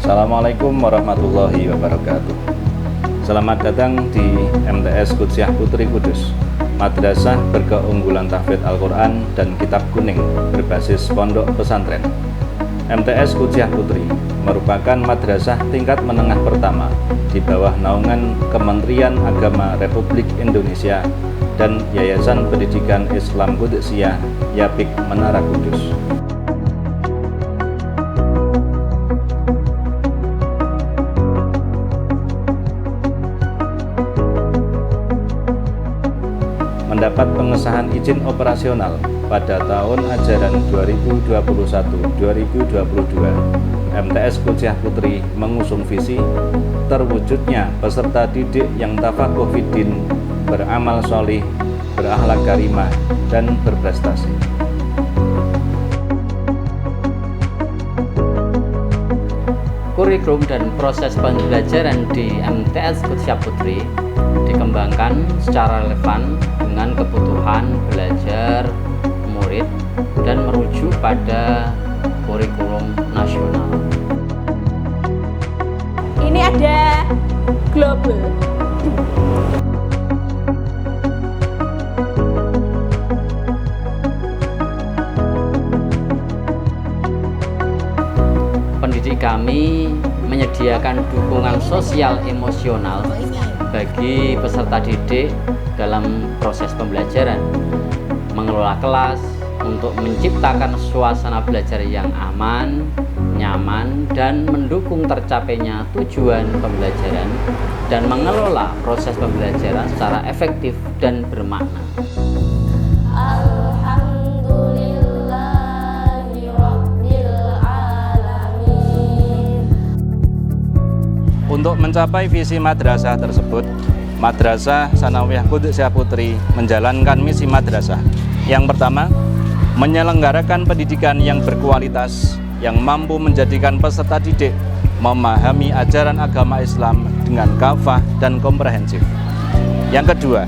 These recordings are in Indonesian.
Assalamualaikum warahmatullahi wabarakatuh. Selamat datang di MTS Qudsiah Putri Kudus, madrasah berkeunggulan tahfidz Al-Quran dan kitab kuning berbasis pondok pesantren. MTS Qudsiah Putri merupakan madrasah tingkat menengah pertama di bawah naungan Kementerian Agama Republik Indonesia dan Yayasan Pendidikan Islam Qudsiah Yapik Menara Kudus. Mendapat pengesahan izin operasional pada tahun ajaran 2021-2022, MTS Qudsiah Putri mengusung visi terwujudnya peserta didik yang tafaqquh fiddin, beramal sholih, berakhlak karimah, dan berprestasi. Kurikulum dan proses pembelajaran di MTS Qudsiah Putri dikembangkan secara relevan dengan kebutuhan belajar murid dan merujuk pada kurikulum nasional. Ini ada global. Pendidik kami menyediakan dukungan sosial emosional bagi peserta didik dalam proses pembelajaran, mengelola kelas untuk menciptakan suasana belajar yang aman, nyaman, dan mendukung tercapainya tujuan pembelajaran, dan mengelola proses pembelajaran secara efektif dan bermakna. Untuk mencapai visi madrasah tersebut, Madrasah Sanawiyah Qudsiah Putri menjalankan misi madrasah. Yang pertama, menyelenggarakan pendidikan yang berkualitas, yang mampu menjadikan peserta didik memahami ajaran agama Islam dengan kafah dan komprehensif. Yang kedua,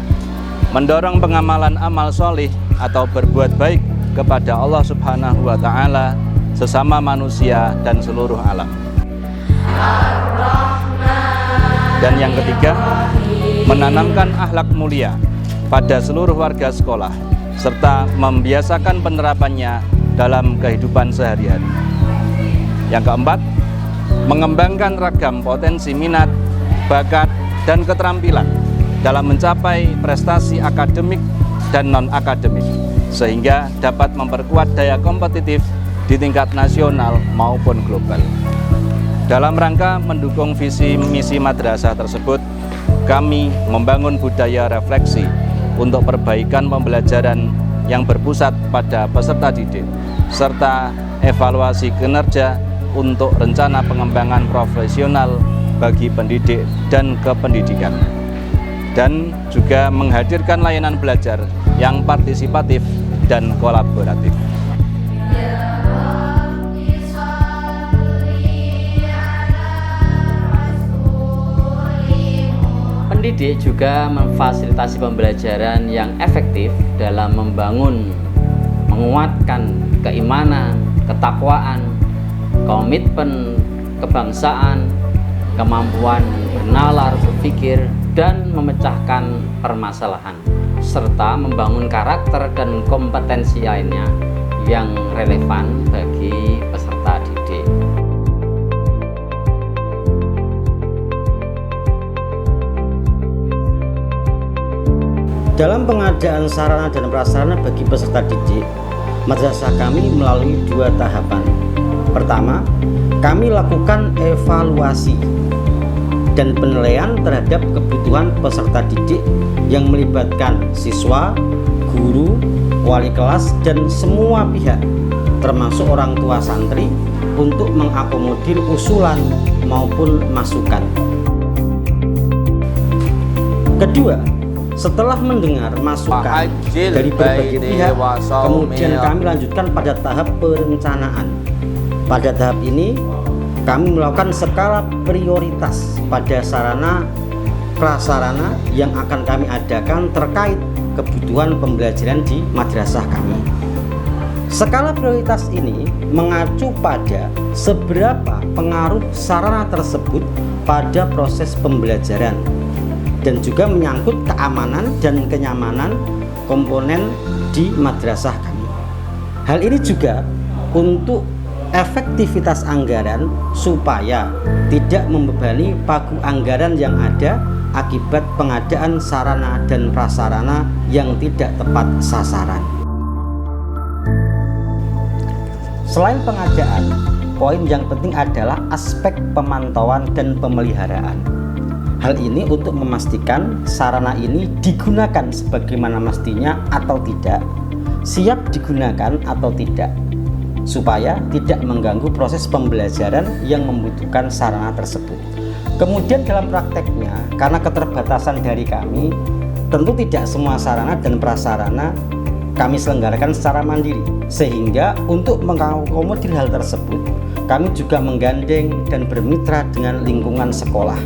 mendorong pengamalan amal sholih atau berbuat baik kepada Allah Subhanahu wa Ta'ala, sesama manusia, dan seluruh alam. Dan yang ketiga, menanamkan akhlak mulia pada seluruh warga sekolah, serta membiasakan penerapannya dalam kehidupan sehari-hari. Yang keempat, mengembangkan ragam potensi minat, bakat, dan keterampilan dalam mencapai prestasi akademik dan non-akademik, sehingga dapat memperkuat daya kompetitif di tingkat nasional maupun global. Dalam rangka mendukung visi misi madrasah tersebut, kami membangun budaya refleksi untuk perbaikan pembelajaran yang berpusat pada peserta didik, serta evaluasi kinerja untuk rencana pengembangan profesional bagi pendidik dan kependidikan, dan juga menghadirkan layanan belajar yang partisipatif dan kolaboratif. Pendidik juga memfasilitasi pembelajaran yang efektif dalam menguatkan keimanan, ketakwaan, komitmen kebangsaan, kemampuan bernalar, berpikir, dan memecahkan permasalahan, serta membangun karakter dan kompetensi lainnya yang relevan bagi peserta didik. Dalam pengadaan sarana dan prasarana bagi peserta didik, madrasah kami melalui dua tahapan. Pertama, kami lakukan evaluasi dan penilaian terhadap kebutuhan peserta didik yang melibatkan siswa, guru, wali kelas, dan semua pihak, termasuk orang tua santri, untuk mengakomodir usulan maupun masukan. Kedua, setelah mendengar masukan dari berbagai pihak, kemudian kami lanjutkan pada tahap perencanaan. Pada tahap ini, kami melakukan skala prioritas pada sarana prasarana yang akan kami adakan terkait kebutuhan pembelajaran di madrasah kami. Skala prioritas ini mengacu pada seberapa pengaruh sarana tersebut pada proses pembelajaran dan juga menyangkut keamanan dan kenyamanan komponen di madrasah kami. Hal ini juga untuk efektivitas anggaran supaya tidak membebani pagu anggaran yang ada akibat pengadaan sarana dan prasarana yang tidak tepat sasaran. Selain pengadaan, poin yang penting adalah aspek pemantauan dan pemeliharaan. Hal ini untuk memastikan sarana ini digunakan sebagaimana mestinya atau tidak, siap digunakan atau tidak, supaya tidak mengganggu proses pembelajaran yang membutuhkan sarana tersebut. Kemudian dalam prakteknya, karena keterbatasan dari kami, tentu tidak semua sarana dan prasarana kami selenggarakan secara mandiri, sehingga untuk mengakomodir hal tersebut kami juga menggandeng dan bermitra dengan lingkungan sekolah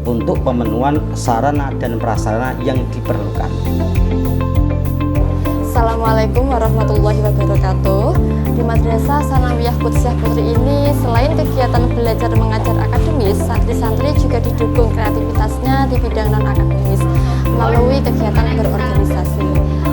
untuk pemenuhan sarana dan prasarana yang diperlukan. Assalamualaikum warahmatullahi wabarakatuh. Di Madrasah Sanawiyah Qudsiah Putri ini, selain kegiatan belajar mengajar akademis, santri-santri juga didukung kreativitasnya di bidang non-akademis melalui kegiatan berorganisasi.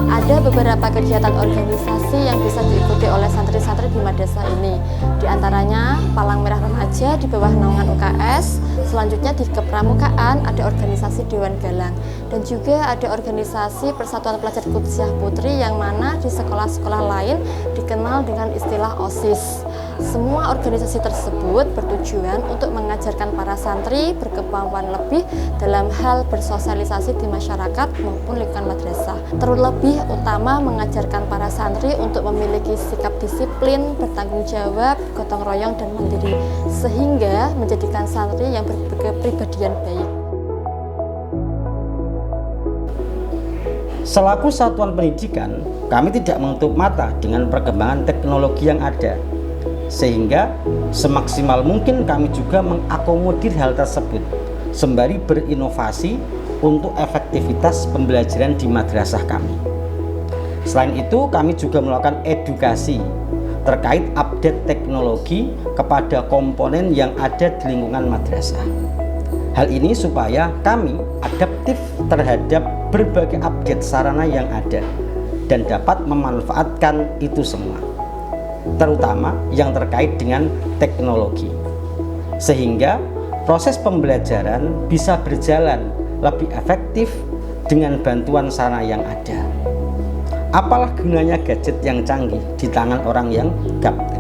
Ada beberapa kegiatan organisasi yang bisa diikuti oleh santri-santri di madrasah ini. Di antaranya Palang Merah Remaja di bawah naungan UKS, selanjutnya di Kepramukaan ada organisasi Dewan Galang, dan juga ada organisasi Persatuan Pelajar Qudsiah Putri yang mana di sekolah-sekolah lain dikenal dengan istilah OSIS. Semua organisasi tersebut bertujuan untuk mengajarkan para santri berkemampuan lebih dalam hal bersosialisasi di masyarakat maupun lingkungan madrasah. Terlebih utama mengajarkan para santri untuk memiliki sikap disiplin, bertanggung jawab, gotong royong, dan mandiri, sehingga menjadikan santri yang berkepribadian baik. Selaku satuan pendidikan, kami tidak menutup mata dengan perkembangan teknologi yang ada, sehingga semaksimal mungkin kami juga mengakomodir hal tersebut sembari berinovasi untuk efektivitas pembelajaran di madrasah kami. Selain itu, kami juga melakukan edukasi terkait update teknologi kepada komponen yang ada di lingkungan madrasah. Hal ini supaya kami adaptif terhadap berbagai update sarana yang ada dan dapat memanfaatkan itu semua, terutama yang terkait dengan teknologi, sehingga proses pembelajaran bisa berjalan lebih efektif dengan bantuan sarana yang ada. Apalah gunanya gadget yang canggih di tangan orang yang gaptek.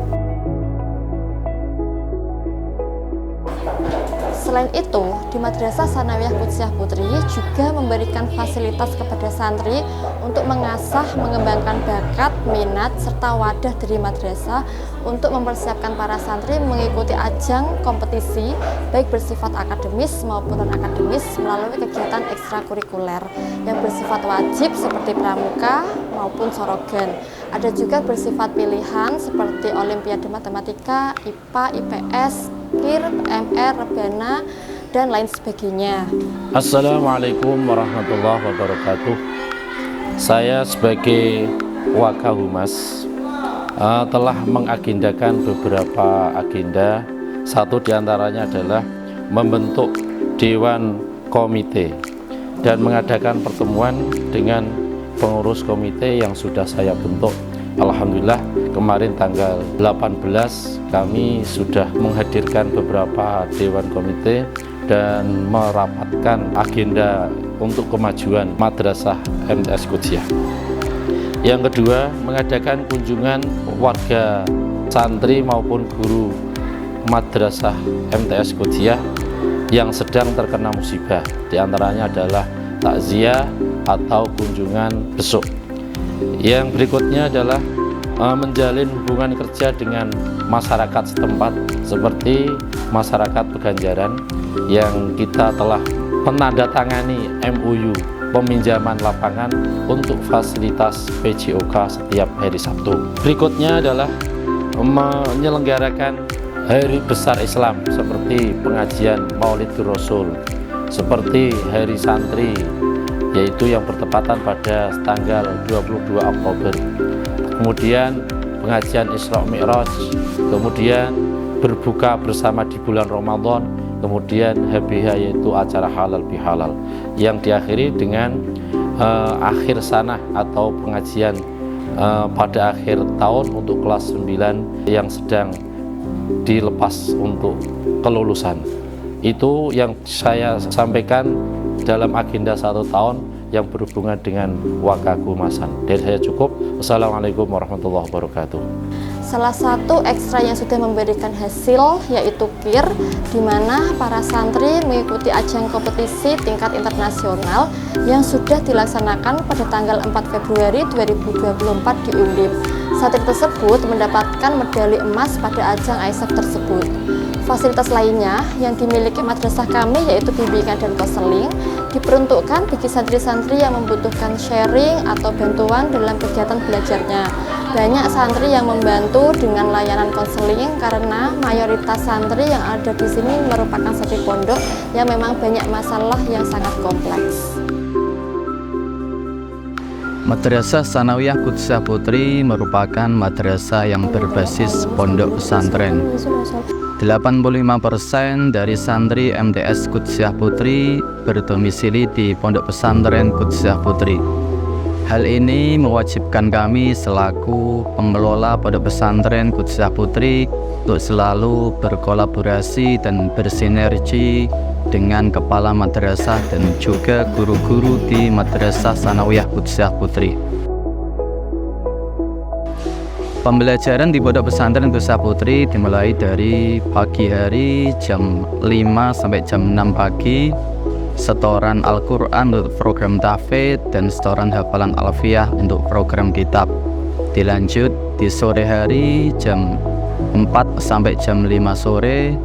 Selain itu, di Madrasah Sanawiyah Qudsiah Putri juga memberikan fasilitas kepada santri untuk mengasah, mengembangkan bakat, minat, serta wadah dari madrasah untuk mempersiapkan para santri mengikuti ajang kompetisi baik bersifat akademis maupun non-akademis melalui kegiatan ekstrakurikuler yang bersifat wajib seperti pramuka maupun sorogan. Ada juga bersifat pilihan seperti Olimpiade Matematika, IPA, IPS, KIR, MR, Rebana, dan lain sebagainya. Assalamualaikum warahmatullahi wabarakatuh. Saya sebagai Wakahumas telah mengagendakan beberapa agenda. Satu diantaranya adalah membentuk Dewan Komite dan mengadakan pertemuan dengan pengurus komite yang sudah saya bentuk. Alhamdulillah kemarin tanggal 18 kami sudah menghadirkan beberapa dewan komite dan merapatkan agenda untuk kemajuan Madrasah MTS Qudsiah. Yang kedua, mengadakan kunjungan warga santri maupun guru Madrasah MTS Qudsiah yang sedang terkena musibah. Di antaranya adalah takziah atau kunjungan besuk. Yang berikutnya adalah menjalin hubungan kerja dengan masyarakat setempat seperti masyarakat Peganjaran yang kita telah menandatangani MOU peminjaman lapangan untuk fasilitas PJOK setiap hari Sabtu. Berikutnya adalah menyelenggarakan hari besar Islam seperti pengajian Maulidul Rasul, seperti hari santri yaitu yang bertepatan pada tanggal 22 Oktober. Kemudian pengajian Isra Mi'raj, kemudian berbuka bersama di bulan Ramadan, kemudian HBH yaitu acara halal bihalal yang diakhiri dengan akhir sanah atau pengajian pada akhir tahun untuk kelas 9 yang sedang dilepas untuk kelulusan. Itu yang saya sampaikan dalam agenda 1 tahun yang berhubungan dengan wakagumasan. Dari saya cukup. Wassalamualaikum warahmatullahi wabarakatuh. Salah satu ekstra yang sudah memberikan hasil yaitu KIR, di mana para santri mengikuti ajang kompetisi tingkat internasional yang sudah dilaksanakan pada tanggal 4 Februari 2024 di Undip. Santri tersebut mendapatkan medali emas pada ajang ISEF tersebut. Fasilitas lainnya yang dimiliki madrasah kami yaitu bimbingan dan konseling diperuntukkan bagi santri-santri yang membutuhkan sharing atau bantuan dalam kegiatan belajarnya. Banyak santri yang membantu dengan layanan konseling karena mayoritas santri yang ada di sini merupakan santri pondok yang memang banyak masalah yang sangat kompleks. Madrasah Sanawiyah Qudusiyah Putri merupakan madrasah yang berbasis pondok pesantren. 85% dari santri MTS Qudusiyah Putri berdomisili di pondok pesantren Qudusiyah Putri. Hal ini mewajibkan kami selaku pengelola pondok pesantren Qudusiyah Putri untuk selalu berkolaborasi dan bersinergi dengan kepala madrasah dan juga guru-guru di Madrasah Sanawiyah Qudusiyah Putri. Pembelajaran di pondok pesantren Qudusiyah Putri dimulai dari pagi hari jam 5 sampai jam 6 pagi, setoran Al-Quran untuk program tahfidz dan setoran hafalan alfiyah untuk program kitab. Dilanjut di sore hari jam 4 sampai jam 5 sore,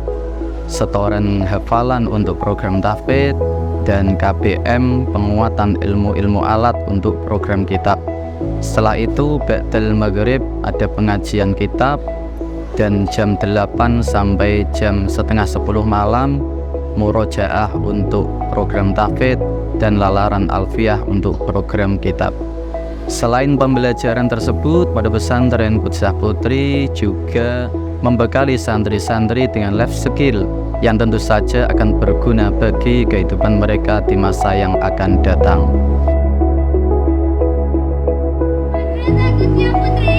setoran hafalan untuk program tahfidz dan KBM penguatan ilmu-ilmu alat untuk program kitab. Setelah itu ba'dal maghrib ada pengajian kitab, dan jam 8 sampai jam setengah 10 malam murojaah untuk program tahfidz dan lalaran alfiyah untuk program kitab. Selain pembelajaran tersebut, pada pesantren Qudusiyah Putri juga membekali santri-santri dengan life skill yang tentu saja akan berguna bagi kehidupan mereka di masa yang akan datang. Madrasah Qudusiyah Putri.